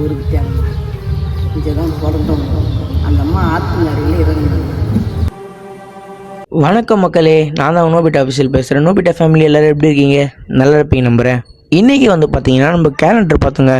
ஊருக்கு தேவை இங்கே தான் பிறந்தோம். அந்த அம்மா ஆற்றுங்கரையில் இறங்குனாங்க. வணக்கம் மக்களே, நான் தான் நோபிட்டா ஆஃபீஸில் பேசுகிறேன். நோபிட்டா ஃபேமிலி எல்லோரும் எப்படி இருக்கீங்க? நல்லா இருப்பீங்க நம்புகிறேன். இன்றைக்கி வந்து பார்த்தீங்கன்னா நம்ம கேலண்டர் பார்த்தோங்க.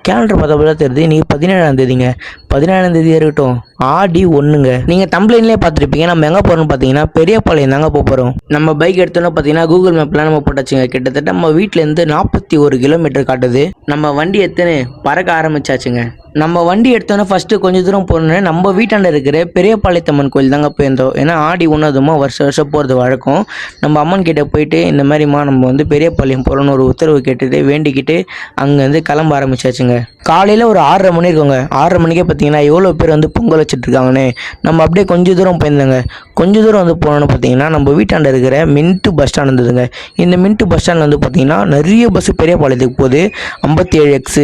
கேலண்டர் பார்த்தப்போ தெரியுது இன்றைக்கி 17ஆம் தேதிங்க. 17ஆம் தேதி இருக்கட்டும், ஆடி 1ங்க. நீங்கள் தம்ப்ளைன்லேயே பார்த்துருப்பீங்க. நம்ம எங்கே போகிறோம்னு பார்த்தீங்கன்னா பெரியபாளையம் தாங்க போகிறோம். நம்ம பைக் எடுத்தோன்னா பார்த்தீங்கன்னா கூகுள் மேப்லாம் நம்ம போட்டாச்சுங்க. கிட்டத்தட்ட நம்ம வீட்டிலேருந்து 41 கிலோமீட்டர் காட்டுது. நம்ம வண்டி எடுத்துன்னு பறக்க ஆரம்பிச்சாச்சுங்க. நம்ம வண்டி எடுத்தோன்னா ஃபஸ்ட்டு கொஞ்சம் தூரம் போகணுன்னு நம்ம வீட்டாண்ட இருக்கிற பெரியபாளையத்தம்மன் கோயில் தாங்க போயிருந்தோம். ஏன்னா ஆடி 1 அதுமா வருஷம் போகிறது வழக்கம். நம்ம அம்மன் கிட்டே போயிட்டு இந்த மாதிரிமா நம்ம வந்து பெரியபாளையம் போகிறோன்னு ஒரு உத்தரவு கேட்டுட்டு வேண்டிக்கிட்டு அங்கேருந்து கிளம்ப ஆரம்பிச்சாச்சுங்க. காலையில் ஒரு 6:30 மணி இருக்குங்க. 6:30 மணிக்கே பார்த்தீங்கன்னா எவ்வளோ பேர் வந்து பொங்கல் வச்சுட்ருக்காங்கன்னு நம்ம அப்படியே கொஞ்சம் தூரம் போயிருந்தோங்க. கொஞ்சம் தூரம் வந்து போனோன்னு பார்த்தீங்கன்னா நம்ம வீட்டாண்ட இருக்கிற மின்ட்டு பஸ் ஸ்டாண்ட் இருந்ததுங்க. இந்த மின்ட்டு பஸ் ஸ்டாண்டில் வந்து பார்த்தீங்கன்னா நிறைய பஸ்ஸு பெரியபாளையத்துக்கு போகுது. 57X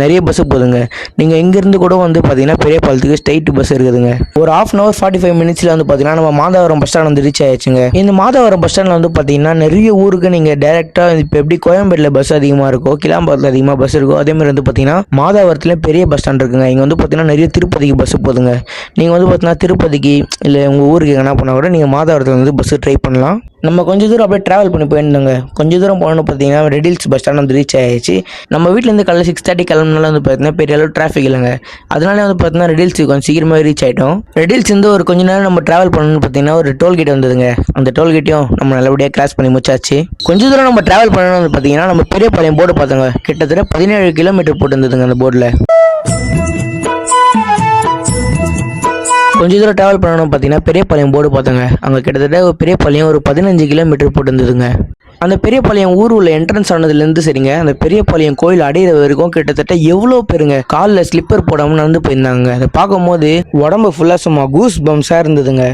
நிறைய பஸ்ஸு போகுதுங்க. நீங்கள் இங்கேருந்து கூட வந்து பார்த்தீங்கன்னா பெரியபாளையத்துக்கு ஸ்ட்ரைட் பஸ் இருக்குதுங்க. ஒரு 1/2 hour 45 minutesல வந்து பார்த்தீங்கன்னா நம்ம மாதவரம் பஸ் ஸ்டாண்ட் வந்து ரீச் ஆயிடுச்சுங்க. இந்த மாதவரம் பஸ் ஸ்டாண்டில் வந்து பார்த்தீங்கன்னா நிறைய ஊருக்கு நீங்கள் டேரெக்டாக இப்போ எப்படி கோயம்பேட்டில் பஸ் அதிகமாக இருக்கோ, கிளாம்பாக்கத்தில் அதிகமாக பஸ் இருக்கோ, அதேமாதிரி வந்து பார்த்தீங்கன்னா மாதவரத்தில் பெரிய பஸ் ஸ்டாண்ட் இருக்குங்க. இங்கே வந்து பார்த்தீங்கன்னா நிறைய திருப்பதிக்கு பஸ் போகுதுங்க. நீங்கள் வந்து பார்த்தீங்கன்னா திருப்பதிக்கு இல்லை உங்கள் ஊருக்கு என்ன பண்ணால் கூட நீங்கள் மாதவரத்தில் வந்து பஸ்ஸு ட்ரை பண்ணலாம். நம்ம கொஞ்சம் தூரம் அப்படியே ட்ராவல் பண்ணி போயிருந்தோங்க. கொஞ்சம் தூரம் போனோன்னு பார்த்தீங்கன்னா ரெடில்ஸ் பஸ் ஸ்டாண்ட் வந்து ரீச் ஆகிடுச்சு. நம்ம வீட்டிலேருந்து காலையில் 6:30 கிளம்புனால வந்து பார்த்தீங்கன்னா பெரிய அளவு டிராஃபிக் இல்லைங்க. அதனால வந்து பார்த்தீங்கன்னா ரெடில்ஸுக்கு கொஞ்சம் சீக்கிரமாக ரீச் ஆகிட்டோம். ரெடில்ஸ் வந்து ஒரு கொஞ்ச நேரம் நம்ம ட்ராவல் பண்ணணும்னு பார்த்தீங்கன்னா ஒரு டோல்கேட் வந்ததுங்க. அந்த டோல்கேட்டையும் நம்ம நல்லபடியாக கிராஸ் பண்ணி முடிச்சாச்சு. கொஞ்சம் தூரம் நம்ம ட்ராவல் பண்ணணும்னு வந்து பார்த்தீங்கன்னா நம்ம பெரியபாளையம் போர்டு பார்த்தோங்க. கிட்டத்தட்ட 17 கிலோமீட்டர் போட்டு இருந்ததுங்க அந்த போர்டில். கொஞ்சம் தூரம் ட்ராவல் பண்ணணும் பார்த்தீங்கன்னா பெரியபாளையம் போர்டு பார்த்தோங்க. அங்கே கிட்டத்தட்ட ஒரு பெரியபாளையம் ஒரு 15 கிலோமீட்டர் போட்டு இருந்ததுங்க. அந்த பெரியபாளையம் ஊர் உள்ள என்ட்ரன்ஸ் ஆனதுலேருந்து சரிங்க, அந்த பெரியபாளையம் கோயில் அடையிற வரைக்கும் கிட்டத்தட்ட எவ்வளோ பேருங்க காலில் ஸ்லிப்பர் போடாமல் நடந்து போயிருந்தாங்க. அதை பார்க்கும்போது உடம்பு ஃபுல்லாக சும்மா கூஸ் பம்ஸாக இருந்ததுங்க.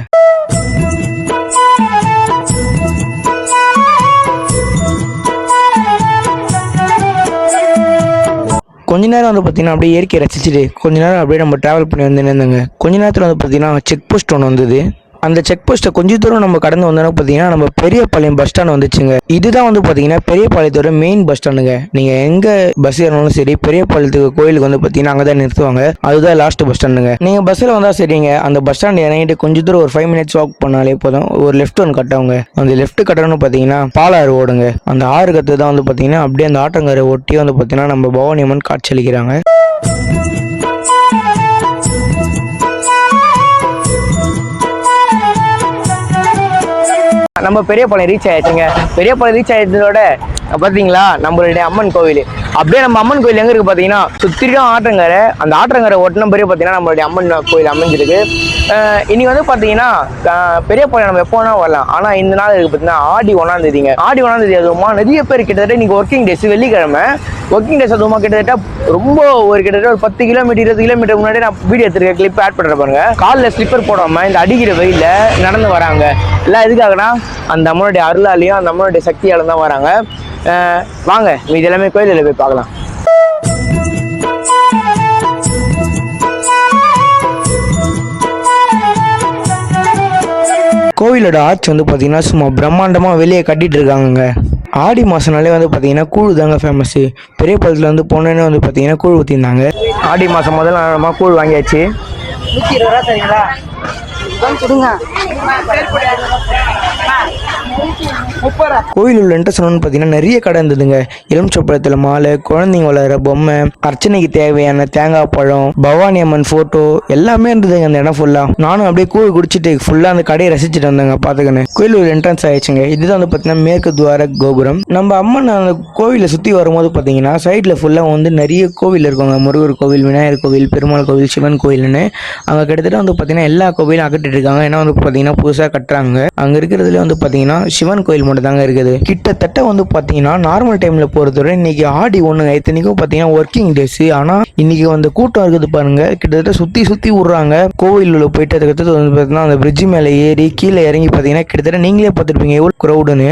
கொஞ்ச நேரம் வந்து பார்த்தீங்கன்னா அப்படியே இயற்கையை ரசிச்சுட்டு கொஞ்ச நேரம் அப்படியே நம்ம ட்ராவல் பண்ணி வந்துருந்தாங்க. கொஞ்ச நேரத்தில் வந்து பார்த்தீங்கன்னா செக் போஸ்ட் ஒன்று வந்தது. அந்த செக் போஸ்ட்டை கொஞ்சம் தூரம் நம்ம கடந்து வந்தோன்னா பார்த்தீங்கன்னா நம்ம பெரியபாளையம் பஸ் ஸ்டாண்ட் வந்துச்சுங்க. இதுதான் வந்து பார்த்தீங்கன்னா பெரியபாளையத்தோட மெயின் பஸ் ஸ்டாண்டுங்க. நீங்கள் எங்கே பஸ் ஏறினாலும் சரி பெரியபாளையத்துக்கு கோயிலுக்கு வந்து பார்த்தீங்கன்னா அங்கே தான் நிறுத்துவாங்க. அதுதான் லாஸ்ட் பஸ் ஸ்டாண்டுங்க. நீங்கள் பஸ்ஸில் வந்தால் சரிங்க, அந்த பஸ் ஸ்டாண்ட் இறங்கிட்டு கொஞ்சம் தூரம் ஒரு 5 minutes வாக் பண்ணாலே போதும். ஒரு லெஃப்ட் ஒன்று கட்டவங்க. அந்த லெஃப்ட் கட்டணும்னு பார்த்தீங்கன்னா பாலாறு ஓடுங்க. அந்த ஆறு கற்று தான் வந்து பார்த்தீங்கன்னா அப்படியே அந்த ஆற்றங்கரை ஒட்டி வந்து பார்த்தீங்கன்னா நம்ம பவானி அம்மன் காட்சியளிக்கிறாங்க. நம்ம பெரியபாளையம் ரீச் ஆயிடுச்சுங்க. பெரியபாளையம் ரீச் ஆயிடுறதோட பார்த்தீங்களா நம்மளுடைய அம்மன் கோவில். அப்படியே நம்ம அம்மன் கோயில் எங்கே இருக்குது பார்த்தீங்கன்னா சுற்றிலும் ஆற்றங்கரை. அந்த ஆற்றங்கரை ஒட்டின பெரிய பார்த்தீங்கன்னா நம்மளுடைய அம்மன் கோயில் அமைஞ்சிருக்கு. இன்னைக்கு வந்து பார்த்தீங்கன்னா பெரியபாளையம் நம்ம எப்போ வேணா வரலாம். ஆனால் இந்த நாள் இருக்குது பார்த்தீங்கன்னா ஆடி 1ஆம் தேதிங்க. ஆடி 1ஆம் தேதி அதுவுமா நிறைய பேர் கிட்டத்தட்ட இன்னைக்கு ஒர்க்கிங் டேஸ், வெள்ளிக்கிழமை ஒர்க்கிங் டேஸ். அதுவுமா கிட்டத்தட்ட ரொம்ப கிட்டத்தட்ட ஒரு 10 கிலோமீட்டர் 20 கிலோமீட்டர் முன்னாடி நான் வீடியோ எடுத்துருக்க கிளிப் ஆட் பண்ணுற பாருங்க. காலில் ஸ்லிப்பர் போடாமல் இந்த அடிக்கிற வெயில நடந்து வராங்க. எல்லாம் எதுக்காகனா அந்த அம்மனுடைய அருளாலையும் அந்த அம்மனுடைய சக்தியாலும் தான் வராங்க. வாங்க இது எல்லாமே கோயிலில் போய் பார்க்கலாம். கோவிலோட ஆர்ச் வந்து பார்த்தீங்கன்னா சும்மா பிரம்மாண்டமாக வெளியே கட்டிட்டு இருக்காங்க. ஆடி மாதம்னாலே வந்து பார்த்தீங்கன்னா கூழ் தாங்க ஃபேமஸ்ஸு. பெரியபாளையத்தில் வந்து போனோன்னே வந்து பார்த்தீங்கன்னா கூழ் ஊற்றிருந்தாங்க. ஆடி மாதம் முதல் நாளமாக கூழ் வாங்கியாச்சு. 120 ரூபா சரிங்களா? கொடுங்க. கோயில் உள்ள என்ட்ரன்ஸ் பார்த்தீங்கன்னா நிறைய கடை இருந்ததுங்க. எலுமிச்சப்பழத்தில் மாலை, குழந்தைங்க வளர பொம்மை, அர்ச்சனைக்கு தேவையான தேங்காய் பழம், பவானி அம்மன் ஃபோட்டோ எல்லாமே இருந்ததுங்க அந்த இடம் ஃபுல்லாக. நானும் அப்படியே கூழ் குடிச்சிட்டு ஃபுல்லாக அந்த கடையை ரசிச்சுட்டு வந்தேங்க. பார்த்துக்கன்னு கோயில் உள்ள என்ட்ரன்ஸ் ஆயிடுச்சுங்க. இதுதான் வந்து பார்த்தீங்கன்னா மேற்கு துவார கோபுரம். நம்ம அம்மன் அந்த கோவிலை சுற்றி வரும்போது பார்த்தீங்கன்னா சைடில் ஃபுல்லாக வந்து நிறைய கோவில் இருக்குங்க. முருகர் கோவில், விநாயகர் கோவில், பெருமாள் கோவில், சிவன் கோவில்னு அங்கே கிட்டத்தட்ட வந்து பார்த்தீங்கன்னா எல்லா கோவிலும் அகட்டிட்டு இருக்காங்க. ஏன்னா வந்து பார்த்தீங்கன்னா புதுசாக கட்டுறாங்க. அங்கே இருக்கிறதுல வந்து பார்த்தீங்கன்னா சிவன் கோயில் மட்டும் தாங்க இருக்குது. கிட்டத்தட்ட வந்து பார்த்தீங்கன்னா நார்மல் டைமில் போகிறத விட இன்னைக்கு ஆடி 1ங்க. இத்தனைக்கும் பார்த்தீங்கன்னா ஒர்க்கிங் டேஸ். ஆனால் இன்னைக்கு வந்து கூட்டம் இருக்குது பாருங்க. கிட்டத்தட்ட சுற்றி விட்றாங்க. கோவில் உள்ள போயிட்டு அதுக்கடுத்து வந்து பார்த்தீங்கன்னா அந்த பிரிட்ஜ் மேலே ஏறி கீழே இறங்கி பார்த்தீங்கன்னா கிட்டத்தட்ட நீங்களே பார்த்துருப்பீங்க எவ்வளோ க்ரௌடுன்னு.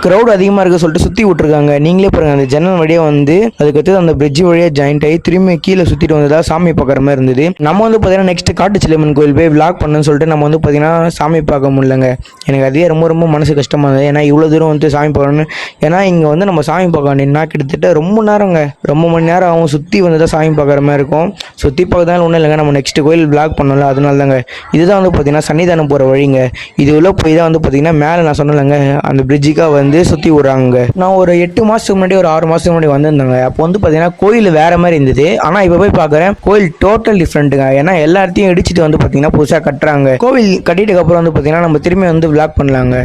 க்ரௌட் அதிகமாக இருக்க சொல்லிட்டு சுற்றி விட்ருக்காங்க. நீங்களே பாருங்கள், அந்த ஜன்னல் வழியாக வந்து அதுக்கடுத்து அந்த பிரிட்ஜ் வழியாக ஜாயிண்ட் ஆகி திரும்பி கீழே சுற்றிட்டு வந்ததா சாமி பார்க்குற மாதிரி இருந்தது. நம்ம வந்து பார்த்தீங்கன்னா நெக்ஸ்ட் காட்டுச்சிலையம்மன் கோயில் போய் விளாக் பண்ணணும்னு சொல்லிட்டு நம்ம வந்து பார்த்தீங்கன்னா சாமி பார்க்க முடியலங்க. எனக்கு அதே ரொம்ப ரொம்ப மனசு கஷ்டமாக இருந்தது. ஏன்னா இவ்வளோ தூரம் வந்து சாமி பார்க்கணும்னு, ஏன்னா இங்கே வந்து நம்ம சாமி பார்க்க நின்னா கிட்டத்தட்ட ரொம்ப நேரங்க, ரொம்ப மணி நேரம் ஆகும். சுற்றி வந்து தான் சாமி பார்க்குற மாதிரி இருக்கும். சுற்றி பார்க்கறதால ஒன்றும் இல்லைங்க, நம்ம நெக்ஸ்ட் கோயில் விளாக் பண்ணல, அதனால தாங்க. இதுதான் வந்து பார்த்தீங்கன்னா சன்னிதானம் போகிற வழிங்க. இது உள்ள போய் தான் வந்து பார்த்தீங்கன்னா மேலே நான் சொன்னலைங்க அந்த பிரிட்ஜுக்காக வந்து சுற்றி விட்றாங்க. நான் ஒரு 8 மாதத்துக்கு முன்னாடி ஒரு 6 மாதத்துக்கு முன்னாடி வந்திருந்தாங்க. அப்போ வந்து பார்த்தீங்கன்னா கோயில் வேறு மாதிரி இருந்தது. ஆனால் இப்போ போய் பார்க்குறேன் கோயில் டோட்டல் டிஃப்ரெண்ட்டுங்க. ஏன்னா எல்லா இடத்தையும் இடிச்சிட்டு வந்து பார்த்தீங்கன்னா புதுசாக கட்டுறாங்க. கோவில் கட்டிட்டுக்கு அப்புறம் வந்து பார்த்தீங்கன்னா நம்ம திரும்பி வந்து விளாக் பண்ணலாங்க.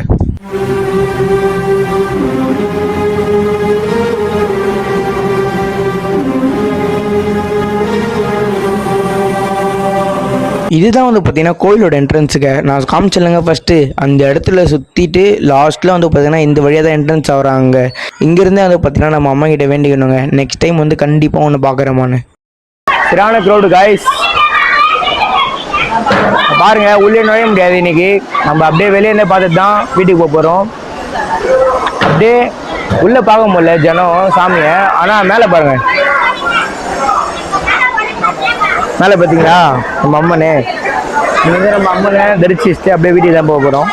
இதுதான் வந்து பார்த்தீங்கன்னா கோயிலோட என்ட்ரன்ஸுங்க. நான் காமிச்சிடலங்க. ஃபஸ்ட்டு அந்த இடத்துல சுற்றிட்டு லாஸ்ட்டில் வந்து பார்த்தீங்கன்னா இந்த வழியாக தான் என்ட்ரன்ஸ் ஆகிறாங்க. இங்கேருந்தே வந்து பார்த்தீங்கன்னா நம்ம அம்மா கிட்ட வேண்டிக்கணுங்க, நெக்ஸ்ட் டைம் வந்து கண்டிப்பாக ஒன்று பார்க்குறேமான்னு. சரியான க்ரௌடு காய்ஸ், பாருங்க. உள்ளே நுழைய முடியாது இன்னைக்கு. நம்ம அப்படியே வெளியே இருந்தே பார்த்துட்டு தான் வீட்டுக்கு போக போகிறோம். அப்படியே உள்ளே பார்க்க முடியல ஜனம் சாமியை. ஆனால் மேலே பாருங்க, மேலே பார்த்தீங்களா நம்ம அம்மனே. இங்கே நம்ம அம்மனை தரிசிச்சுட்டு அப்படியே வீட்டுக்கு தான் போக போகிறோம்.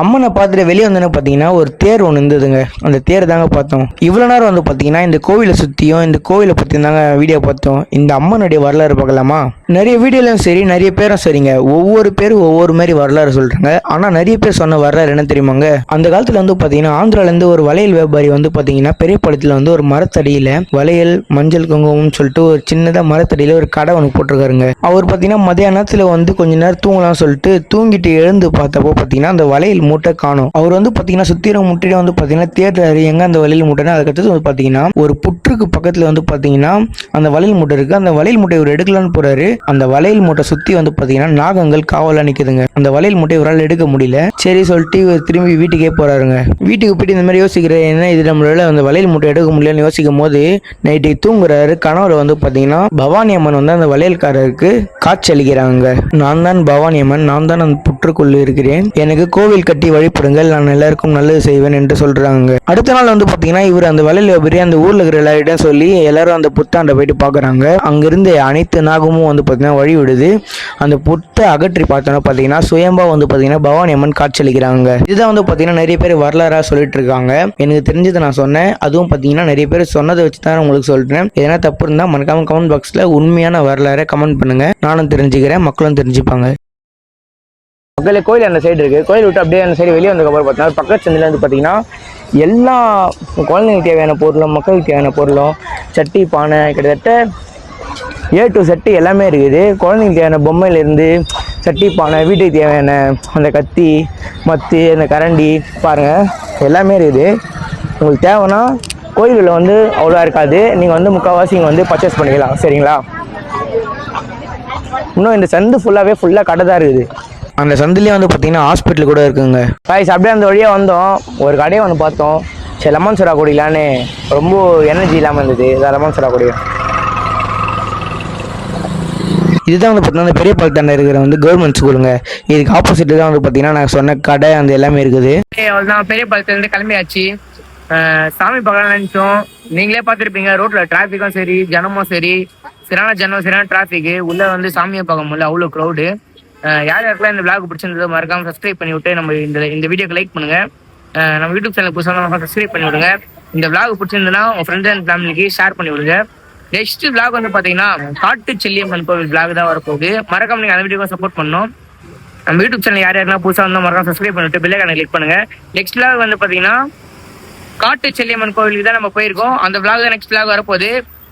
அம்மனை பார்த்துட்டு வெளியே வந்தோன்னு பார்த்தீங்கன்னா ஒரு தேர் ஒன்று இருந்ததுங்க. அந்த தேர் தாங்க பார்த்தோம். இவ்வளோ நேரம் வந்து பார்த்தீங்கன்னா இந்த கோவிலை சுற்றியும் இந்த கோவிலை பற்றி தாங்க வீடியோ பார்த்தோம். இந்த அம்மனுடைய வரலாறு பார்க்கலாமா? நிறைய வீடியோலையும் சரி, நிறைய பேரும் சரிங்க, ஒவ்வொரு பேரும் ஒவ்வொரு மாதிரி வரலாறு சொல்கிறாங்க. ஆனால் நிறைய பேர் சொன்ன வரலாறு என்ன தெரியுமாங்க? அந்த காலத்தில் வந்து பார்த்தீங்கன்னா ஆந்திராலேருந்து ஒரு வளையல் வியாபாரி வந்து பார்த்தீங்கன்னா பெரியபாளையத்தில் வந்து ஒரு மரத்தடியில் வளையல் மஞ்சள் குங்குமம்னு சொல்லிட்டு ஒரு சின்னதாக மரத்தடியில் ஒரு கடை ஒன்று போட்டிருக்காருங்க. அவர் பார்த்தீங்கன்னா மதியானத்தில் வந்து கொஞ்ச நேரம் தூங்கலாம்னு சொல்லிட்டு தூங்கிட்டு எழுந்து பார்த்தப்போ பார்த்தீங்கன்னா அந்த வளையல் மூட்டை காணும். அவர் வந்து பார்த்தீங்கன்னா சுத்திர முட்டையில வந்து பார்த்தீங்கன்னா தேடுறாரு எங்க அந்த வளையல் மூட்டைனா. அதுக்கடுத்து வந்து பார்த்தீங்கன்னா ஒரு புற்றுக்கு பக்கத்தில் வந்து பார்த்தீங்கன்னா அந்த வளையல் மூட்டை இருக்கு. அந்த வளையல் மூட்டை ஒரு எடுக்கலான்னு போறாரு. அந்த வளையல் மூட்டை சுற்றி வந்து பார்த்தீங்கன்னா நாகங்கள் காவலா நிற்குதுங்க. அந்த வளையல் மூட்டை இவரால் எடுக்க முடியல. சரி சொல்லிட்டு இவர் திரும்பி வீட்டுக்கே போறாருங்க. வீட்டுக்கு போயிட்டு இந்த மாதிரி யோசிக்கிறேன், என்ன இது நம்மளால அந்த வளையல் மூட்டை எடுக்க முடியலன்னு யோசிக்கும் போது நைட்டு தூங்குறாரு. கனவுல வந்து பார்த்தீங்கன்னா பவானி அம்மன் வந்து அந்த வளையல்காரருக்கு காட்சி அளிக்கிறாங்க. நான் தான் பவானி அம்மன், நான் தான் அந்த புற்றுக்குள்ள இருக்கிறேன், எனக்கு கோவில் கட்டி வழிபடுங்கள், நான் எல்லாருக்கும் நல்லது செய்வேன் என்று சொல்றாங்க. அடுத்த நாள் வந்து பாத்தீங்கன்னா இவர் அந்த வளையல் வியாபாரி அந்த ஊர்ல இருக்கிற எல்லாரிடம் சொல்லி எல்லாரும் அந்த புத்தாண்டை போயிட்டு பாக்குறாங்க. அங்கிருந்து அனைத்து நாகமும் வந்து பாத்தீங்கன்னா வழி விடுது. அந்த புத்தை அகற்றி பார்த்தோன்னா பாத்தீங்கன்னா சுயம்பா வந்து பாத்தீங்கன்னா பவானி அம்மன் காட்சியளிக்கிறாங்க. இதுதான் வந்து பாத்தீங்கன்னா நிறைய பேர் வரலாறா சொல்லிட்டு இருக்காங்க. எனக்கு தெரிஞ்சதை நான் சொன்னேன். அதுவும் பாத்தீங்கன்னா நிறைய பேர் சொன்னதை வச்சு தான் உங்களுக்கு சொல்றேன். எதனா தப்பு இருந்தா மறக்காம கமெண்ட் பாக்ஸ்ல உண்மையான வரலாறை கமெண்ட் பண்ணுங்க. நானும் தெரிஞ்சுக்கிறேன், மக்களும் தெரிஞ்சுப்பாங்க. மக்களே, கோயில் அந்த சைடு இருக்குது. கோயில் விட்டு அப்படியே அந்த சைடு வெளியே வந்ததுக்கப்புறம் பார்த்தீங்கன்னா பக்கத்து சந்தில் வந்து பார்த்தீங்கன்னா எல்லா குழந்தைங்களுக்கு தேவையான பொருளும் மக்களுக்கு தேவையான பொருளும் சட்டி பானை கிட்டத்தட்ட A to Z எல்லாமே இருக்குது. குழந்தைங்களுக்கு தேவையான பொம்மையிலேருந்து சட்டி பானை, வீட்டுக்கு தேவையான அந்த கத்தி மத்து அந்த கரண்டி பாருங்கள் எல்லாமே இருக்குது. உங்களுக்கு தேவைன்னா கோயிலில் வந்து அவ்வளோ இருக்காது. நீங்கள் வந்து முக்கால்வாசி இங்கே வந்து பர்ச்சேஸ் பண்ணிக்கலாம். சரிங்களா? இன்னும் இந்த சந்து ஃபுல்லாக கடை தான் இருக்குது. அந்த சந்திலே வந்து பார்த்தீங்கன்னா ஹாஸ்பிட்டல் கூட இருக்குங்க. காய்ஸ் அப்படியே அந்த வழியாக வந்தோம். ஒரு கடையை வந்து பார்த்தோம். சரி லெமன் சோடா குடிக்கலான்னு, ரொம்ப எனர்ஜி இல்லாமல் இருந்தது. இதான் லெமன் சோடா குடி. இதுதான் வந்து பார்த்தீங்கன்னா பெரிய பாலத்தாண்ட இருக்கிற வந்து கவர்மெண்ட் ஸ்கூலுங்க. இதுக்கு ஆப்போசிட் தான் வந்து பார்த்தீங்கன்னா நான் சொன்ன கடை அந்த எல்லாமே இருக்குது. அவ்வளோதான், பெரிய பாலத்துலேருந்து கிளம்பியாச்சு. சாமி பார்க்கலாம் நினச்சோம். நீங்களே பார்த்துருப்பீங்க, ரோட்டில் டிராஃபிக்கும் சரி ஜனமும் சரி, சரியான டிராஃபிக்கு. உள்ளே வந்து சாமியை பார்க்க முடியல, அவ்வளோ க்ரௌடு. யார் யாருக்கெல்லாம் இந்த விளாக் பிடிச்சிருந்ததோ மறக்காமல் சப்ஸ்கிரைப் பண்ணி விட்டு நம்ம இந்த வீடியோக்கு லைக் பண்ணுங்க. நம்ம யூடியூப் சேனல் புதுசாக சப்ஸ்கிரைப் பண்ணி விடுங்க. இந்த விளாக் பிடிச்சிருந்ததுன்னா உங்கள் ஃப்ரெண்ட்ஸ் அண்ட் ஃபேமிலிக்கு ஷேர் பண்ணி விடுங்க. நெக்ஸ்ட் விளாக் வந்து பார்த்தீங்கன்னா காட்டு செல்லியம்மன் கோவில் விளாக் தான் வரப்போகுது. மறக்காம நீங்கள் அந்த வீடியோக்கு சப்போர்ட் பண்ணணும். நம்ம யூடியூப் சேனல் யார் யாருன்னா புதுசாக வந்து மறக்காம சப்ஸ்கிரைப் பண்ணிட்டு பெல் ஐகானை கிளிக் பண்ணுங்க. நெக்ஸ்ட் விளாக் வந்து பார்த்தீங்கன்னா காட்டு செல்லியம்மன் கோவிலுக்கு தான் நம்ம போயிருக்கோம். அந்த விளாக் தான் நெக்ஸ்ட் விளாக் வரப்போகுது.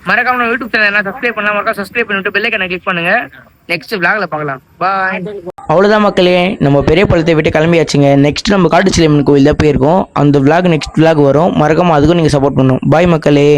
மறக்காம நம்ம யூடியூப் சேனல் என்ன சப்ஸ்கிரைப் பண்ணலாம், மறக்காம சப்ஸ்கிரைப் பண்ணிட்டு பெல் ஐகானை கிளிக் பண்ணுங்க. நெக்ஸ்ட் விளாக்ல பார்க்கலாம். பாய். அவ்வளோதான் மக்களே, நம்ம பெரிய பாலத்தை விட்டு கிளம்பியாச்சுங்க. நெக்ஸ்ட் நம்ம காட்டு செல்லியம்மன் கோவில் தான் போயிருக்கோம். அந்த விளாக் நெக்ஸ்ட் விளாக் வரும். மறக்காம அதுக்கும் நீங்கள் சப்போர்ட் பண்ணணும். பாய் மக்களே.